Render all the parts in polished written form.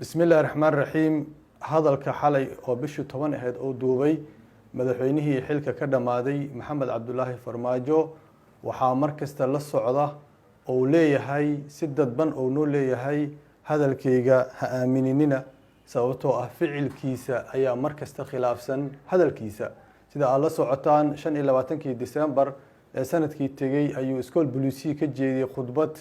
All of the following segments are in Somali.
بسم الله الرحمن الرحيم hadalka xalay oo bishii 10 ahayd oo duubay madaxweynihii xilka ka dhamaaday Maxamed Cabdullaahi Farmaajo waxa markasta la socda oo leeyahay si dadban oo noo leeyahay hadalkayga ha aaminina sababtoo ah ficilkiisa ayaa markasta khilaafsan hadalkiisa sida aad la socotaan 25 December ee sanadkii tagay ayuu iskool bulisi ka jeediyay khudbad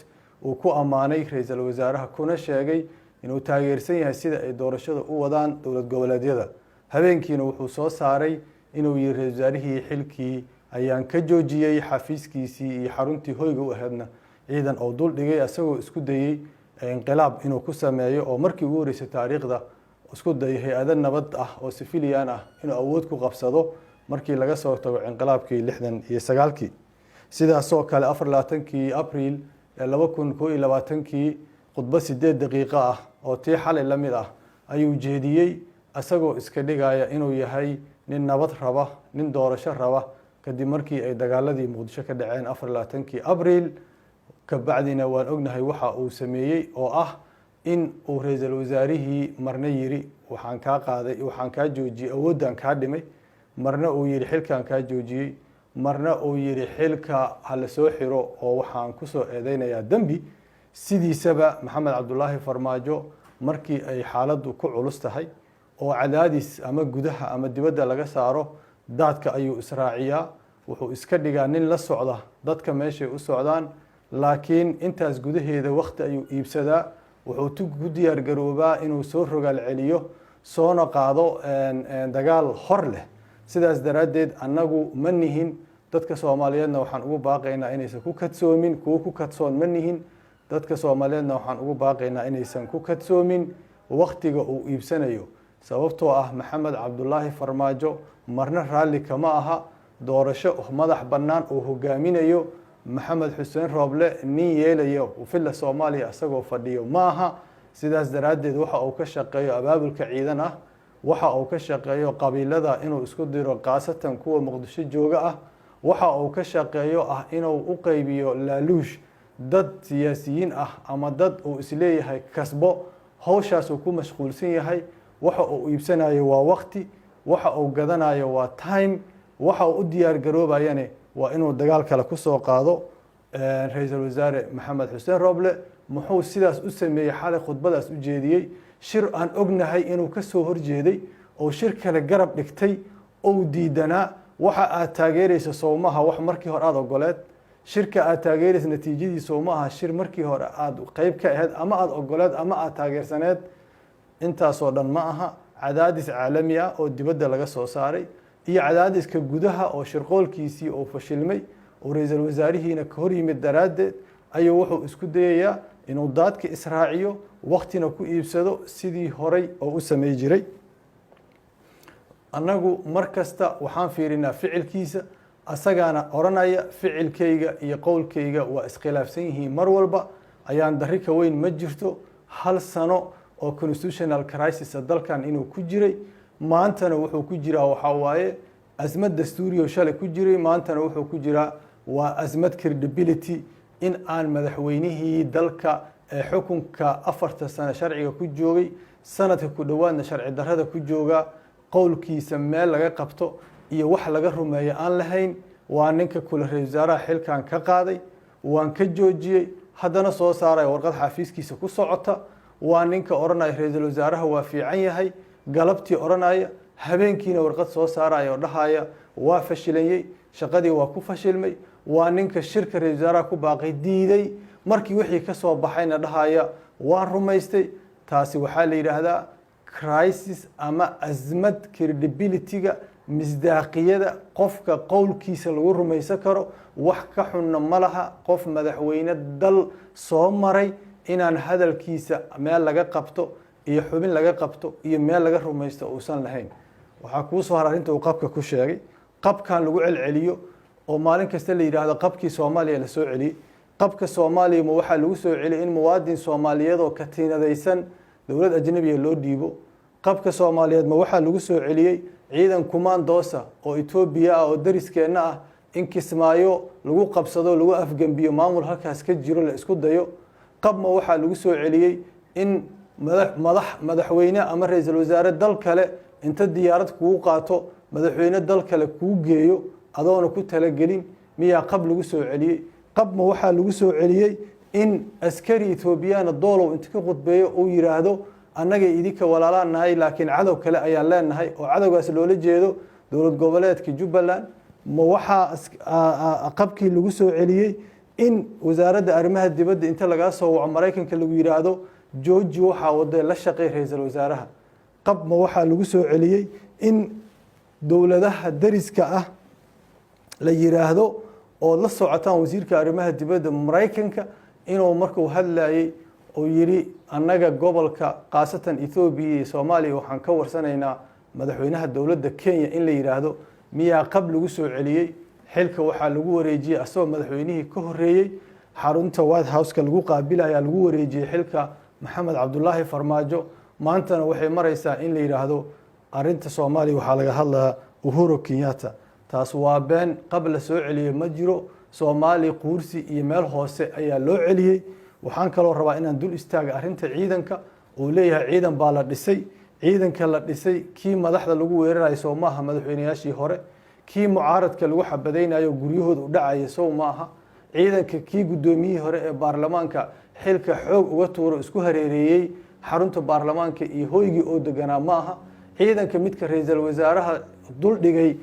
uu ku amaanay ra'iisul wasaaraha kuna sheegay inuu taageersan yahay sida ay doorashada u wadaan dowlad goboleedyada habeenkiina wuxuu soo saaray inuu yahay ra'iisul wasaarihii xilkii ayaan ka joojiyay xafiiskiisii iyo xaruntii hoyga u ahaydna ciidan oo dul dhigay asagoo isku dayay inqilaab inuu ku sameeyo oo markii ugu horeysay taariikhda isku dayay hay'ad nabad ah oo civilian ah inuu awood ku qabsado markii laga soo tago inqilaabkii 69kii sidaas oo kale 24kii Abriil 2021kii khudbad 8 daqiiqo ah oo tii xalay la mid ah ayuu jeediyay asagoo iska dhigaya inuu yahay nin nabad raba nin doorasho raba kadib markii ay dagaaladii Muqdisho ka dhaceen 24kii Abriil ka bacdina waan ognahay waxa uu sameeyay oo ah in uu ra'iisul wasaarihii marna yiri waxaan ka qaaday waxaan ka joojiyay awoodan ka dhimay marna uu yiri xilkan ka joojiyay marna uu yiri xilka hal soo xiro oo waxaan ku soo eedeynayaa dambi sidiisaba Maxamed Cabdullaahi Farmaajo markii ay xaaladdu ku culus tahay oo cadaadis ama gudaha ama dibadda laga saaro dadka ayuu israaciyaa wuxuu iska dhigaa nin la socda dadka meesha u socdaan laakiin intaas gudaheeda waqti ayuu iibsadaa wuxuu ku diyaar garoobaa inuu soo rogaal celiyo soona qaado dagaal hor leh sidaas daraadeed annagu ma nihin dadka Soomaaliyeedna waxaan ugu baaqaynaa inaysan ku kadsoomin ku kadsoon ma nihin dadka Soomaaliyeedna waxaan ugu baaqaynaa inaysan ku kadsoomin waqtiga uu iibsanayo sababtoo ah Maxamed Cabdullaahi Farmaajo marna raali kama aha doorasho madax bannaan oo hogaaminayo Maxamed Xuseen Rooble nin yeelayo filla Soomaaliya asagoo fadhiyo maaha sidaas daraadeed waxa uu ka shaqeeyo abaabulka ciidan ah waxa uu ka shaqeeyo qabiilada inuu isku diro qaasatan kuwa Muqdisho jooga ah waxa uu ka shaqeeyo ah inuu u qaybiyo laaluush dad siyaasiyiin ah ama dad uu isleeyahay kasbo hawshaas uu ku mashquulsan yahay waxa uu iibsanayo waa waqti waxa uu gadanayo waa time waxa uu u diyaar garoobayane waa inuu dagaal kale ku soo qaado ra'iisul wasaare Maxamed Xuseen Rooble muxuu sidaas u sameeyay xalay khudbadaas u jeediyay shir aan ognahay inuu ka soo horjeeday oo shir kale garab dhigtay oo diidana waxa aad taageerayso Soomaha wax markii hore aad ogoleed shirka aad taageerayso natiijadiisa Soomaha shir markii hore aad qayb ka ahayd ama aad ogoleed ama aad taageersaneed intaas oo dhan ma aha cadaadis caalami ah oo dibadda laga soo saaray iyo cadaadiska gudaha oo shirqoolkiisii oo fashilmay oo ra'iisul wasaarihiina ka hor yimid daraadeed ayuu wuxuu isku dayayaa inuu daadka israaciyo waqtina ku iibsado sidii horay oo u sameey jiray annagu markasta waxaan fiirinaa ficilkiisa asagana oranaya ficilkayga iyo qowlkayga waa iskhilaafsan yihiin mar walba ayaan dari ka weyn ma jirto hal sano oo constitutional crisis dalkan inuu ku jiray maantana wuxuu ku jiraa waxa waaye azmad dastuuriyo shalay ku jiray maantana wuxuu ku jiraa waa azmad credibility in aan madaxweynihii dalka xukunka 4 sano sharciga ku joogay sanadka ku dhawaadna sharci darrada ku jooga qowlkiisa meel laga qabto iyo wax laga rumeeyo aan lahayn waa ninka kula ra'iisul wasaaraha xilkan ka qaaday waan ka joojiyay haddana soo saaray warqad xafiiskiisa ku socota waa ninka oranaya ra'iisul wasaaraha waa fiican yahay galabtii oranaya habeenkiina warqad soo saaraya oo dhahaya waa fashilayay shaqadii waa ku fashilmay waa ninka shirka ra'iisul wasaaraha ku baaqay diiday markii wixii ka soo baxayna dhahaya waan rumaystay taasi waxa la yiraahdaa crisis ama azmad credibility-ga misdaaqiyada qofka qowlkiisa lagu rumaysan karo wax ka xunna malaha qof madaxweyne dal soo maray inaan hadalkiisa meel laga qabto iyo xubin laga qabto iyo meel laga rumaysto uusan lahayn waxa ku soo haray inta uu qabka ku sheegay qabkan lagu celceliyo oo maalin kasta la yiraahdo qabkii Soomaaliya la soo celiyay qabka Soomaaliya ma waxa lagu soo celiyay in muwaadin Soomaaliyeed oo ka tiinadaysan dawlad ajnabi loo dhiibo qabka Soomaaliyeed ma waxa lagu soo celiyay ciidan kumaandoosa oo Itoobiya ah oo dariskeena ah in Kismaayo lagu qabsado lagu afgambiyo maamul halkaas ka jiro la isku dayo qab ma waxa lagu soo celiyay in madaxweyne ama ra'iisul wasaare dal kale inta diyaarad kugu qaato madaxweyne dal kale kuu geeyo adoona ku talagelin miyaa qab lagu soo celiyey qabma waxaa lagu soo celiyey in askari etoobiyana doolow inta ka khudbeeyo uu yiraahdo annaga idinka walaalaan nahay laakiin cadow kale ayaan leenahay oo cadowgaas loola jeedo dowlad goboleedka Jubbaland ma waxaa qabkii lagu soo celiyey in wasaaradda arrimaha dibadda inta laga soo waco Mareykanka lagu yiraahdo jooji waxaa waday la shaqeey ra'iisul wasaaraha qab ma waxaa lagu soo celiyey in dowladaha dariska ah la yiraahdo oo la socotaan wasiirka arrimaha dibadda Mareykanka inuu markuu hadlayay oo yiri annaga gobolka qaasatan Ethiopia iyo Soomaaliya waxaan ka warsanaynaa madaxweynaha dowladda Kenya in la yiraahdo miyaa qab lagu soo celiyey xilka waxaa lagu wareejiyay asoo madaxweynihii ka horeeyay xarunta White House-ka lagu qaabilaya lagu wareejiyay xilka Maxamed Cabdullaahi Farmaajo maantana waxay maraysaa in la yiraahdo arinta Soomaaliya waxaa laga hadlaa Uhuru Kenyatta taas waa been qabla soo celiyay ma jiro Soomaaliya quursi iyo meel hoose ayaa loo celiyay waxaan kaloo rabaa inaan dul istaago arinta ciidanka oo leeyahay ciidan baa la dhisay ciidanka la dhisay kii madaxda lagu weerarayo Soomaaliya madaxweynayaashii hore kii mucaaradka lagu xabadeynayo guryahooda u dhacay Soomaaliya ciidanka kii gudoomiyihii hore ee baarlamaanka xilka xoog uga tuuro isku hareereeyay xarunta baarlamaanka iyo hoygii oo deganaa maaha ciidanka midka ra'iisul wasaaraha dul dhigay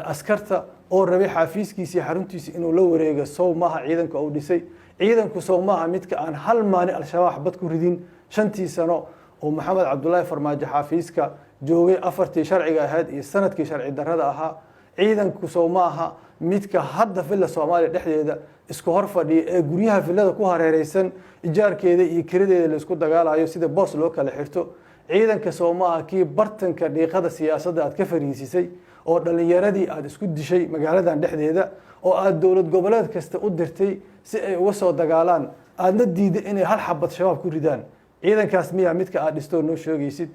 askarta oo rabay xafiiskiisa xaruntiisa inuu la wareego Soomaaliya ciidanka uu dhisay ciidanku Soomaaliya midka aan hal maalin al-shabaab bad ku ridin 5 sano oo Maxamed Cabdullaahi Farmaajo xafiiska joogay 4tii sharciga ahayd iyo sanadkii sharci darrada ahaa ciidanku Soomaaliya midka hadda filla Soomaaliya dhexdeeda isku hor fadhiya ee guryaha fillada ku hareereysan ijaarkeeda iyo kiradeeda la isku dagaalayo sida boos loo kala xirto ciidanka Soomaaliya kii bartanka dhiiqada siyaasadda aad ka fariisisay oo dhalinyaradii aad isku dishay magaaladan dhexdeeda oo aad dowlad goboleed kasta u dirtay si ay uga soo dagaalaan aadna diiday inay hal xabad shabaab ku ridaan ciidankaas miyaa midka aad dhisto noo sheegaysid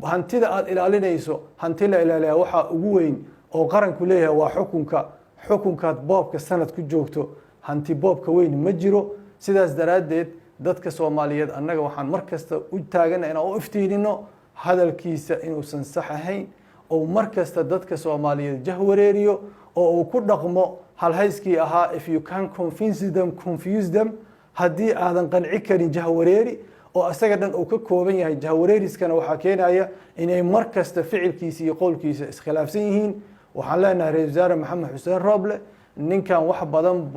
hantida aad ilaalinayso hanti la ilaaliyaa waxaa ugu weyn oo qaranku leeyahay waa xukunkaad boobka sanad ku joogto hanti boobka weyn ma jiro sidaas daraadeed dadka Soomaaliyeed annaga waxaan markasta u taaganahay inaan u iftiinino hadalkiisa inuusan sax ahayn oo markasta dadka Soomaaliyeed jahwareeriyo oo uu ku dhaqmo halhayskii ahaa if you can confuse them haddii aadan qanci karin jahwareeri oo asaga dhan uu ka kooban yahay jahwareeriskana waxaa keenaya inay markasta ficilkiisa iyo qowlkiisa iskhilaafsan yihiin waxaan leenahay ra'iisul wasaare Maxamed Xuseen Roble ninkan wax badan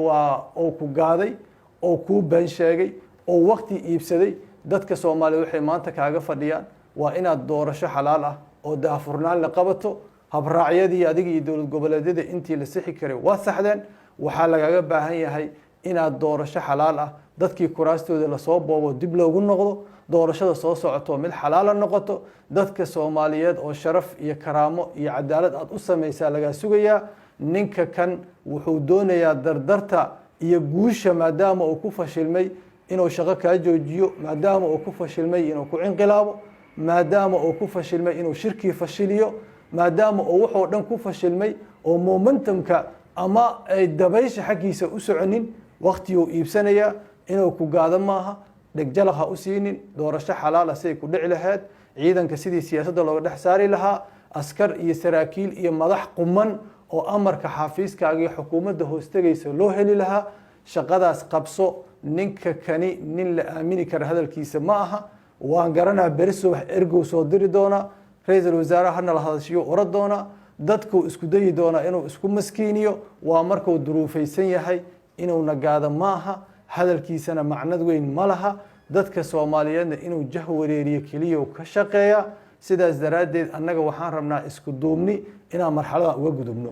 oo ku gaaday oo ku been sheegay oo waqti iibsaday dadka Soomaaliyeed waxay maanta kaaga fadhiyaan waa inaad doorasho xalaal ah oo daafurnaan la qabato habraacyadii adiga iyo dowlad goboleedyada intii la sixi karay waa saxdeen waxaa lagaga baahan yahay inaad doorasho xalaal ah dadkii kuraastooda la soo boobo dib loogu noqdo doorashada soo socoto mid xalaal noqoto dadka Soomaaliyeed oo sharaf iyo karaamo iyo cadaalad aad u sameeysaa laga sugayaa ninka kan wuxuu doonayaa dardarta iyo guusha maadaama uu ku fashilmay inuu shaqo ka joojiyo maadaama uu ku fashilmay inuu ku inqilaabo maadaama uu ku fashilmay inuu shirki fashiliyo maadaama uu wuxuu dhan ku fashilmay oo momentumka ama ay dabaysha xaqiisa u soconin waqti uu iibsanaya inuu ku gaado maaha dhagjalaha u siinin doorasho xalaal ah si ku dhici lahayd ciidanka sidii siyaasadda looga dhex saari lahaa askar iyo saraakiil iyo madax quman oo amarka xafiiskaaga iyo xukuumadda hoostagaysa loo heli lahaa shaqadaas qabso ninka kani nin la aamini kara hadalkiisa ma aha waan garanaa beri subax ergow soo diri doona ra'iisul wasaare hana la hadashiyo orad doona dadku isku dayi doona inuu isku maskiiniyo waa markuu duruufaysan yahay inuu nagaado maaha hadalkiisana macnad weyn ma laha dadka Soomaaliyeedna inuu jahwareeriyo kaliya ka shaqeeya sidaas daraadeed annaga waxaan rabnaa isku duubni inaan marxalada uga gudubno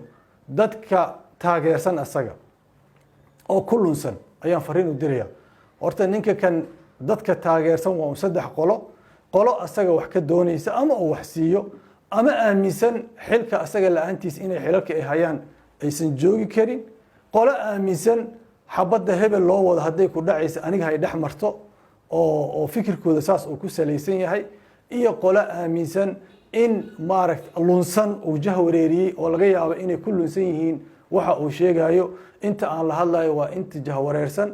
dadka taageersan asaga oo kulunsan ayaan fariin u diraya horta ninka kan dadka taageersan waa saddex qolo asaga wax ka doonaysa ama uu wax siiyo ama aaminsan xilka asaga la'aantiis inay xilalka ay hayaan aysan joogi karin qolo aaminsan xabadda hebel loo wado haday ku dhacaysa aniga hay dhex marto oo fikirkooda saas uu ku salaysan yahay iyo qolo aaminsan in lunsan uu jahwareeriyay oo laga yaabo inay ku lunsan yihiin waxa uu sheegayo inta aan la hadlayo waa inta jahwareersan